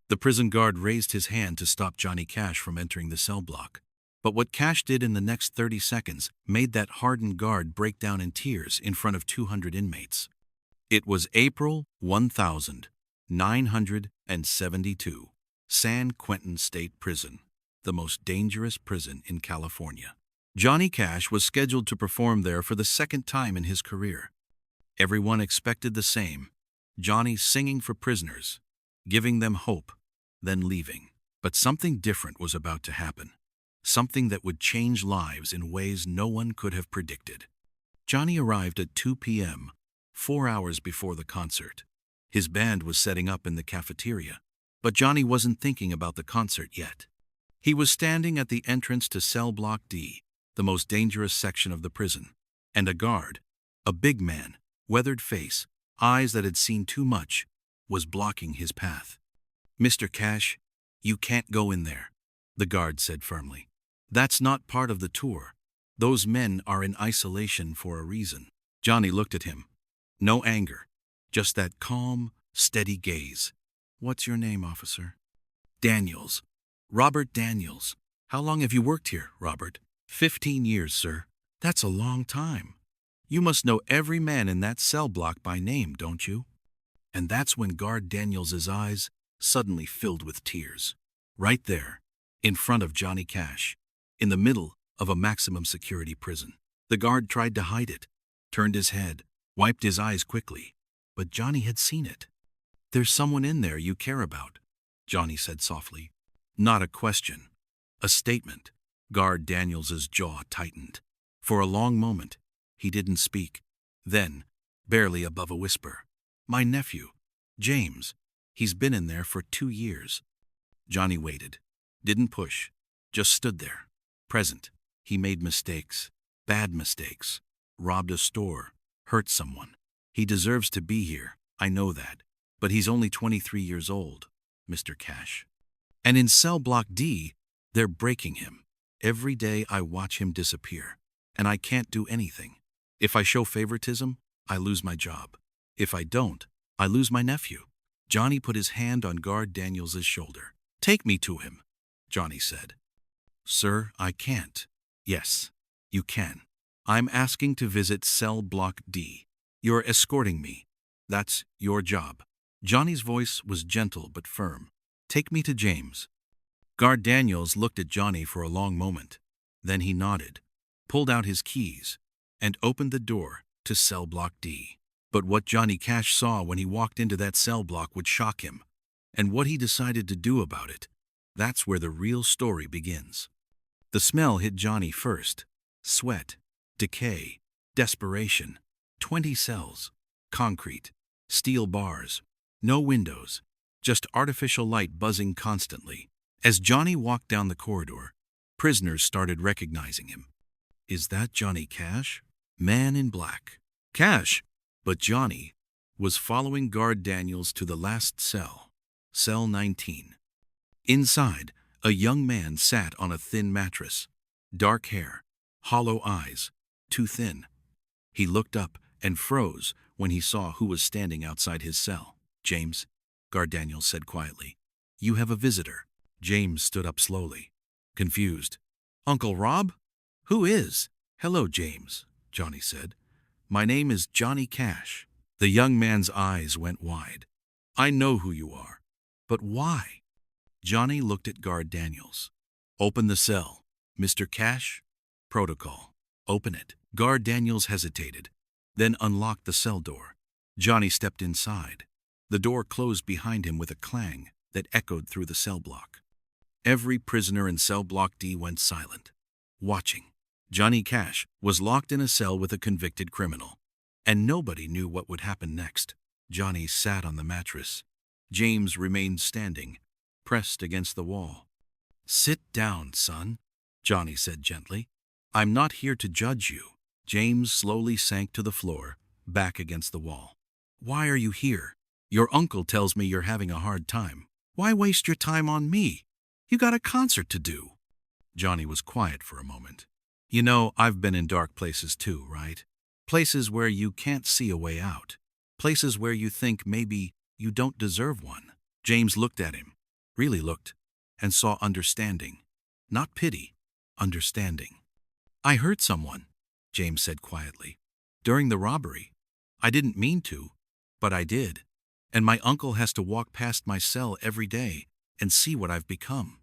The prison guard raised his hand to stop Johnny Cash from entering the cell block. But what Cash did in the next 30 seconds made that hardened guard break down in tears in front of 200 inmates. It was April 1972, San Quentin State Prison, the most dangerous prison in California. Johnny Cash was scheduled to perform there for the second time in his career. Everyone expected the same: Johnny singing for prisoners, giving them hope, then leaving. But something different was about to happen. Something that would change lives in ways no one could have predicted. Johnny arrived at 2 p.m., 4 hours before the concert. His band was setting up in the cafeteria, but Johnny wasn't thinking about the concert yet. He was standing at the entrance to Cell Block D, the most dangerous section of the prison, and a guard, a big man, weathered face, eyes that had seen too much, was blocking his path. "Mr. Cash, you can't go in there," the guard said firmly. "That's not part of the tour. Those men are in isolation for a reason." Johnny looked at him. No anger, just that calm, steady gaze. "What's your name, officer?" "Daniels. Robert Daniels." "How long have you worked here, Robert?" 15 years, sir." "That's a long time. You must know every man in that cell block by name, don't you?" And that's when Guard Daniels's eyes suddenly filled with tears. Right there, in front of Johnny Cash, in the middle of a maximum security prison. The guard tried to hide it, turned his head, wiped his eyes quickly, but Johnny had seen it. "There's someone in there you care about," Johnny said softly. Not a question, a statement. Guard Daniels's jaw tightened. For a long moment, he didn't speak. Then, barely above a whisper, "My nephew, James. He's been in there for 2 years." Johnny waited, didn't push, just stood there, present. He made mistakes, bad mistakes, robbed a store, hurt someone. He deserves to be here, I know that, but he's only 23 years old, Mr. Cash. And in Cell Block D, they're breaking him. Every day I watch him disappear, and I can't do anything. If I show favoritism, I lose my job. If I don't, I lose my nephew. Johnny put his hand on Guard Daniels's shoulder. "Take me to him," Johnny said. "Sir, I can't." "Yes, you can. I'm asking to visit Cell Block D. You're escorting me. That's your job." Johnny's voice was gentle but firm. "Take me to James." Guard Daniels looked at Johnny for a long moment. Then he nodded, pulled out his keys, and opened the door to Cell Block D. But what Johnny Cash saw when he walked into that cell block would shock him. And what he decided to do about it, that's where the real story begins. The smell hit Johnny first. Sweat, decay, desperation. 20 cells, concrete, steel bars, no windows, just artificial light buzzing constantly. As Johnny walked down the corridor, prisoners started recognizing him. "Is that Johnny Cash?" Man in black. Cash! But Johnny was following Guard Daniels to the last cell, cell 19. Inside, a young man sat on a thin mattress. Dark hair, hollow eyes, too thin. He looked up and froze when he saw who was standing outside his cell. "James," Guard Daniels said quietly, "you have a visitor." James stood up slowly, confused. "Uncle Rob? Who is?" "Hello, James," Johnny said. "My name is Johnny Cash." The young man's eyes went wide. "I know who you are. But why?" Johnny looked at Guard Daniels. "Open the cell, Mr. Cash. Protocol. Open it." Guard Daniels hesitated, then unlocked the cell door. Johnny stepped inside. The door closed behind him with a clang that echoed through the cell block. Every prisoner in Cell Block D went silent, watching. Johnny Cash was locked in a cell with a convicted criminal, and nobody knew what would happen next. Johnny sat on the mattress. James remained standing, pressed against the wall. "Sit down, son," Johnny said gently. "I'm not here to judge you." James slowly sank to the floor, back against the wall. "Why are you here? Your uncle tells me you're having a hard time. Why waste your time on me? You got a concert to do." Johnny was quiet for a moment. "You know, I've been in dark places too, right? Places where you can't see a way out. Places where you think maybe you don't deserve one." James looked at him, really looked, and saw understanding. Not pity, understanding. "I hurt someone," James said quietly. "During the robbery. I didn't mean to, but I did. And my uncle has to walk past my cell every day and see what I've become."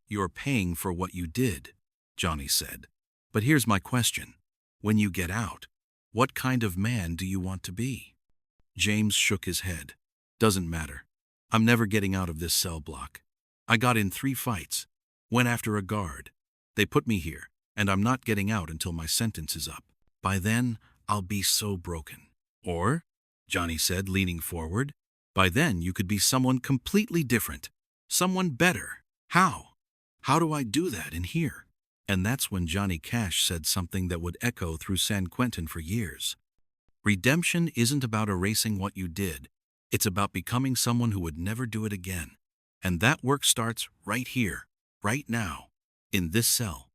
"You're paying for what you did," Johnny said. "But here's my question. When you get out, what kind of man do you want to be?" James shook his head. "Doesn't matter. I'm never getting out of this cell block. I got in 3 fights, went after a guard. They put me here, and I'm not getting out until my sentence is up. By then, I'll be so broken." "Or," Johnny said, leaning forward, "by then you could be someone completely different, someone better. How? How do I do that in here?" And that's when Johnny Cash said something that would echo through San Quentin for years. "Redemption isn't about erasing what you did. It's about becoming someone who would never do it again. And that work starts right here, right now, in this cell."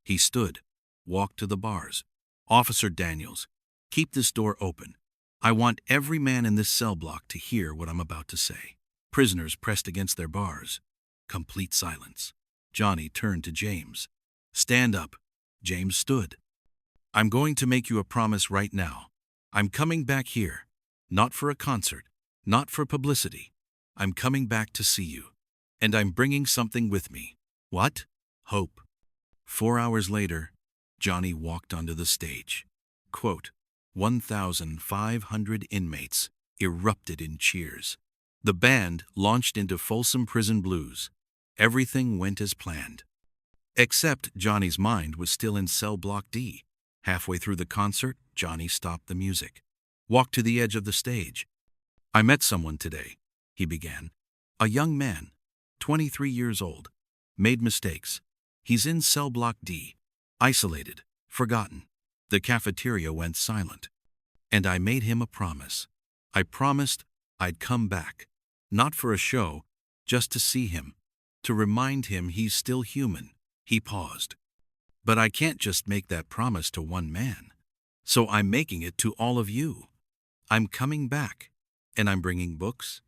He stood, walked to the bars. "Officer Daniels, keep this door open. I want every man in this cell block to hear what I'm about to say." Prisoners pressed against their bars. Complete silence. Johnny turned to James. "Stand up." James stood. "I'm going to make you a promise right now. I'm coming back here. Not for a concert, not for publicity. I'm coming back to see you. And I'm bringing something with me." "What?" "Hope." 4 hours later, Johnny walked onto the stage. Quote, 1,500 inmates erupted in cheers. The band launched into Folsom Prison Blues. Everything went as planned. Except Johnny's mind was still in cell block D. Halfway through the concert, Johnny stopped the music, walked to the edge of the stage. "I met someone today," he began. "A young man, 23 years old, made mistakes. He's in cell block D, isolated, forgotten." The cafeteria went silent. "And I made him a promise. I promised I'd come back. Not for a show, just to see him, to remind him he's still human." He paused. "But I can't just make that promise to one man. So I'm making it to all of you. I'm coming back, and I'm bringing books,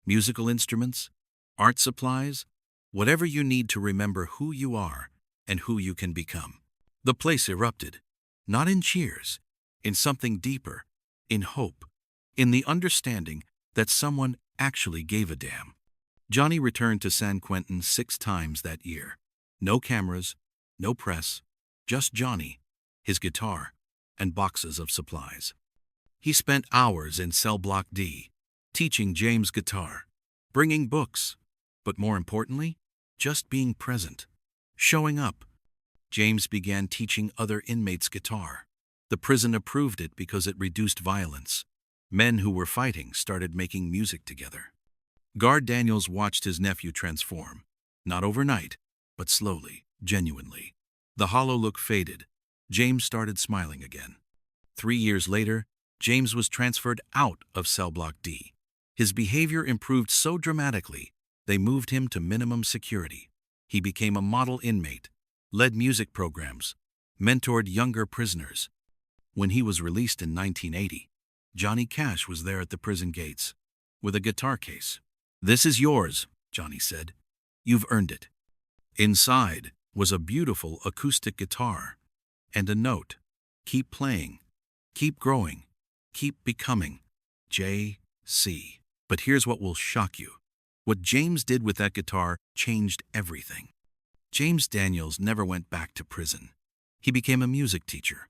musical instruments, art supplies, whatever you need to remember who you are and who you can become." The place erupted, not in cheers, in something deeper, in hope, in the understanding that someone actually gave a damn. Johnny returned to San Quentin 6 times that year. No cameras, no press, just Johnny, his guitar, and boxes of supplies. He spent hours in cell block D, teaching James guitar, bringing books, but more importantly, just being present, showing up. James began teaching other inmates guitar. The prison approved it because it reduced violence. Men who were fighting started making music together. Guard Daniels watched his nephew transform, not overnight, but slowly, genuinely. The hollow look faded. James started smiling again. 3 years later, James was transferred out of cell block D. His behavior improved so dramatically, they moved him to minimum security. He became a model inmate, led music programs, mentored younger prisoners. When he was released in 1980, Johnny Cash was there at the prison gates, with a guitar case. "This is yours," Johnny said. "You've earned it." Inside was a beautiful acoustic guitar and a note. "Keep playing, keep growing, keep becoming, J.C." But here's what will shock you. What James did with that guitar changed everything. James Daniels never went back to prison. He became a music teacher,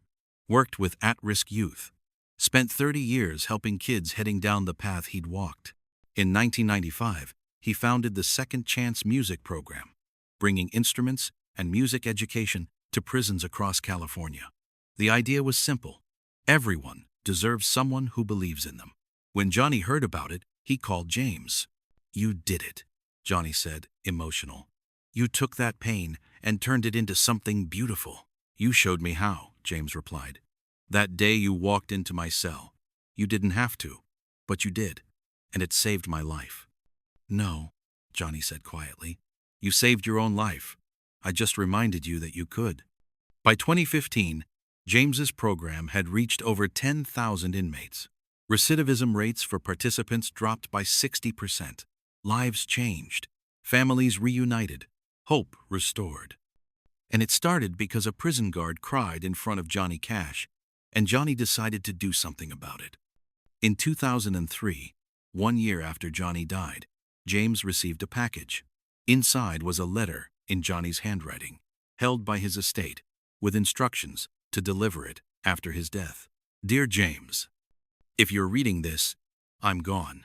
worked with at-risk youth, spent 30 years helping kids heading down the path he'd walked. In 1995, he founded the Second Chance Music Program, bringing instruments and music education to prisons across California. The idea was simple. Everyone deserves someone who believes in them. When Johnny heard about it, he called James. "You did it," Johnny said, emotional. "You took that pain and turned it into something beautiful." "You showed me how," James replied. "That day you walked into my cell. You didn't have to, but you did, and it saved my life." "No," Johnny said quietly. "You saved your own life. I just reminded you that you could." By 2015, James's program had reached over 10,000 inmates. Recidivism rates for participants dropped by 60%. Lives changed. families reunited, hope restored. And it started because a prison guard cried in front of Johnny Cash, and Johnny decided to do something about it. In 2003, 1 year after Johnny died, James received a package. Inside was a letter in Johnny's handwriting, held by his estate, with instructions to deliver it after his death. Dear James, if you're reading this, I'm gone,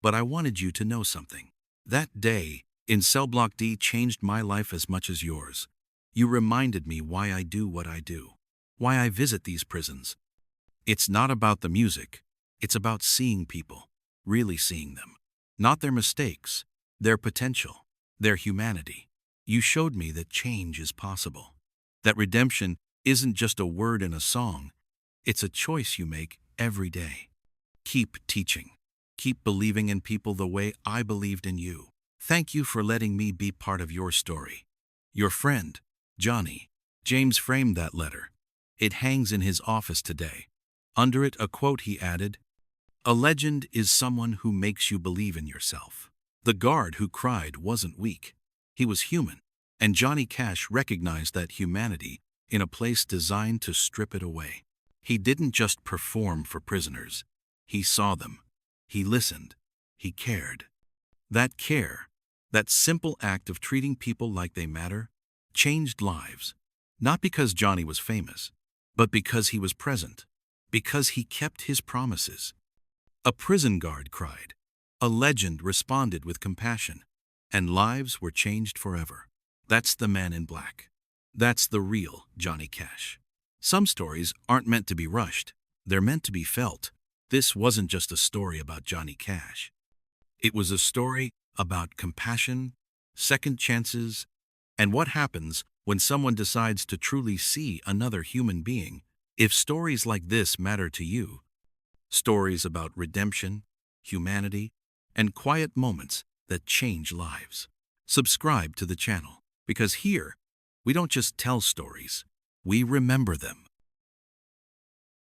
but I wanted you to know something. That day in Cell Block D changed my life as much as yours. You reminded me why I do what I do, why I visit these prisons. It's not about the music, it's about seeing people, really seeing them. Not their mistakes, their potential, their humanity. You showed me that change is possible, that redemption isn't just a word in a song, it's a choice you make every day. Keep teaching. Keep believing in people the way I believed in you. Thank you for letting me be part of your story. Your friend, Johnny. James framed that letter. It hangs in his office today. Under it, a quote he added, "A legend is someone who makes you believe in yourself." The guard who cried wasn't weak. He was human, and Johnny Cash recognized that humanity in a place designed to strip it away. He didn't just perform for prisoners. He saw them. He listened. He cared. That care, that simple act of treating people like they matter, changed lives. Not because Johnny was famous, but because he was present, because he kept his promises. A prison guard cried. A legend responded with compassion, and lives were changed forever. That's the man in black. That's the real Johnny Cash. Some stories aren't meant to be rushed. They're meant to be felt. This wasn't just a story about Johnny Cash. It was a story about compassion, second chances, and what happens when someone decides to truly see another human being. If stories like this matter to you, stories about redemption, humanity, and quiet moments that change lives, subscribe to the channel, because here, we don't just tell stories, we remember them.